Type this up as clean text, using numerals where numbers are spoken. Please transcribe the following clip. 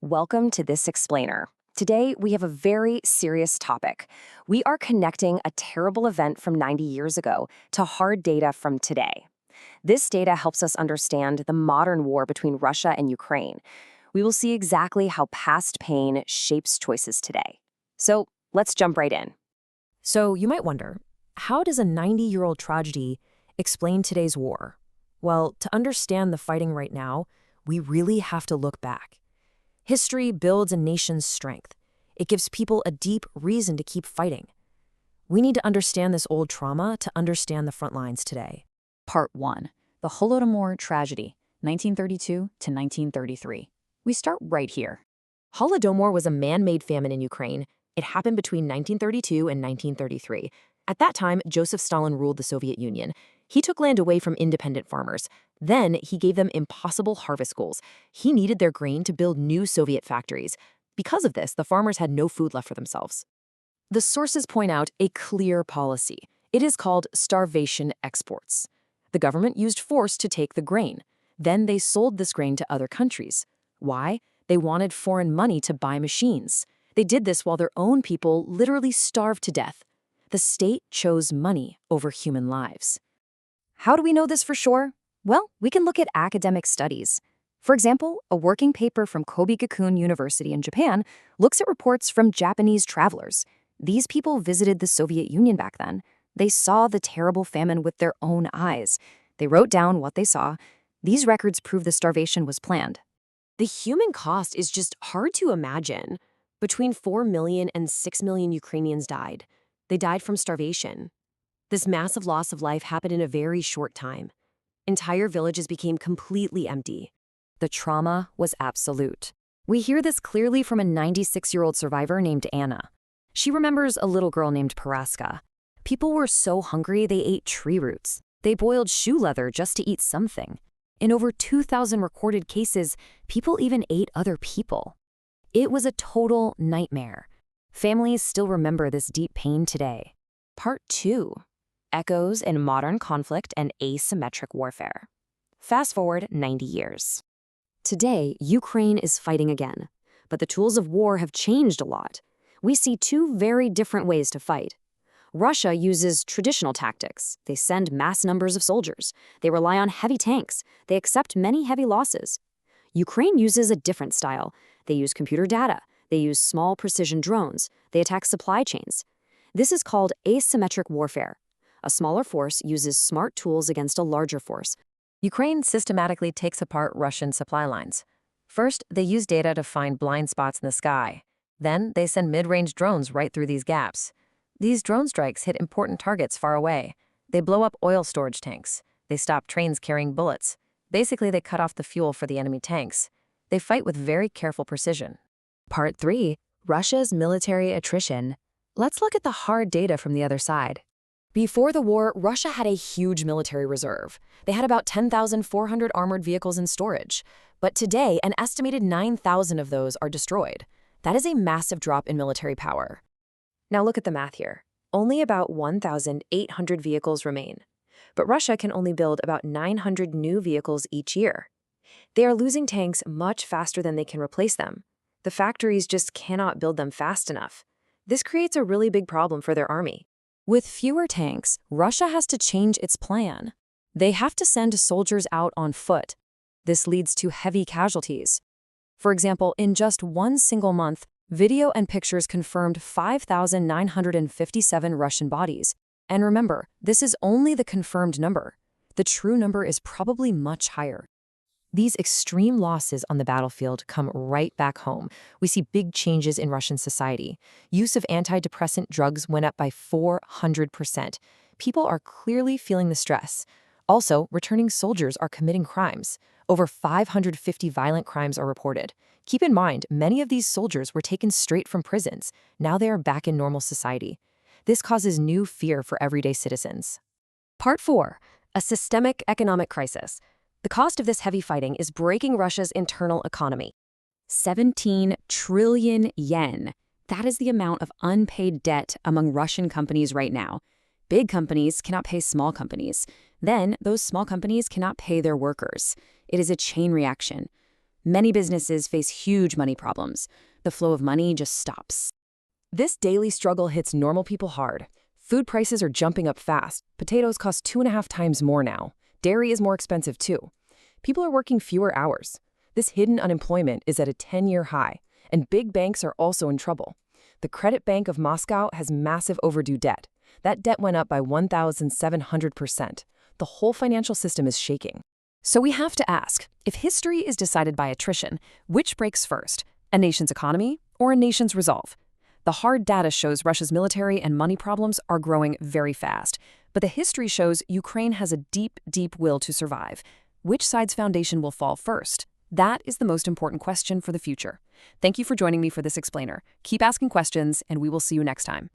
Welcome to This Explainer. Today, we have a very serious topic. We are connecting a terrible event from 90 years ago to hard data from today. This data helps us understand the modern war between Russia and Ukraine. We will see exactly how past pain shapes choices today. So, let's jump right in. So you might wonder, how does a 90-year-old tragedy explain today's war? Well, to understand the fighting right now, we really have to look back. History builds a nation's strength. It gives people a deep reason to keep fighting. We need to understand this old trauma to understand the front lines today. Part 1. The Holodomor Tragedy, 1932 to 1933. We start right here. Holodomor was a man-made famine in Ukraine. It happened between 1932 and 1933. At that time, Joseph Stalin ruled the Soviet Union. He took land away from independent farmers. Then he gave them impossible harvest goals. He needed their grain to build new Soviet factories. Because of this, the farmers had no food left for themselves. The sources point out a clear policy. It is called starvation exports. The government used force to take the grain. Then they sold this grain to other countries. Why? They wanted foreign money to buy machines. They did this while their own people literally starved to death. The state chose money over human lives. How do we know this for sure? Well, we can look at academic studies. For example, a working paper from Kobe Gakuin University in Japan looks at reports from Japanese travelers. These people visited the Soviet Union back then. They saw the terrible famine with their own eyes. They wrote down what they saw. These records prove the starvation was planned. The human cost is just hard to imagine. Between 4 million and 6 million Ukrainians died. They died from starvation. This massive loss of life happened in a very short time. Entire villages became completely empty. The trauma was absolute. We hear this clearly from a 96-year-old survivor named Anna. She remembers a little girl named Paraska. People were so hungry they ate tree roots. They boiled shoe leather just to eat something. In over 2,000 recorded cases, people even ate other people. It was a total nightmare. Families still remember this deep pain today. Part 2. Echoes in modern conflict and asymmetric warfare. Fast forward 90 years. Today, Ukraine is fighting again, but the tools of war have changed a lot. We see two very different ways to fight. Russia uses traditional tactics. They send mass numbers of soldiers. They rely on heavy tanks. They accept many heavy losses. Ukraine uses a different style. They use computer data. They use small precision drones. They attack supply chains. This is called asymmetric warfare. A smaller force uses smart tools against a larger force. Ukraine systematically takes apart Russian supply lines. First, they use data to find blind spots in the sky. Then, they send mid-range drones right through these gaps. These drone strikes hit important targets far away. They blow up oil storage tanks. They stop trains carrying bullets. Basically, they cut off the fuel for the enemy tanks. They fight with very careful precision. Part 3. Russia's military attrition. Let's look at the hard data from the other side. Before the war, Russia had a huge military reserve. They had about 10,400 armored vehicles in storage. But today, an estimated 9,000 of those are destroyed. That is a massive drop in military power. Now look at the math here. Only about 1,800 vehicles remain. But Russia can only build about 900 new vehicles each year. They are losing tanks much faster than they can replace them. The factories just cannot build them fast enough. This creates a really big problem for their army. With fewer tanks, Russia has to change its plan. They have to send soldiers out on foot. This leads to heavy casualties. For example, in just one single month, video and pictures confirmed 5,957 Russian bodies. And remember, this is only the confirmed number. The true number is probably much higher. These extreme losses on the battlefield come right back home. We see big changes in Russian society. Use of antidepressant drugs went up by 400%. People are clearly feeling the stress. Also, returning soldiers are committing crimes. Over 550 violent crimes are reported. Keep in mind, many of these soldiers were taken straight from prisons. Now they are back in normal society. This causes new fear for everyday citizens. Part 4. A systemic economic crisis. The cost of this heavy fighting is breaking Russia's internal economy. 17 trillion yen. That is the amount of unpaid debt among Russian companies right now. Big companies cannot pay small companies. Then, those small companies cannot pay their workers. It is a chain reaction. Many businesses face huge money problems. The flow of money just stops. This daily struggle hits normal people hard. Food prices are jumping up fast. Potatoes cost 2.5 times more now. Dairy is more expensive too. People are working fewer hours. This hidden unemployment is at a 10-year high, and big banks are also in trouble. The Credit Bank of Moscow has massive overdue debt. That debt went up by 1,700%. The whole financial system is shaking. So we have to ask, if history is decided by attrition, which breaks first, a nation's economy or a nation's resolve? The hard data shows Russia's military and money problems are growing very fast, but the history shows Ukraine has a deep, deep will to survive. Which side's foundation will fall first? That is the most important question for the future. Thank you for joining me for this explainer. Keep asking questions, and we will see you next time.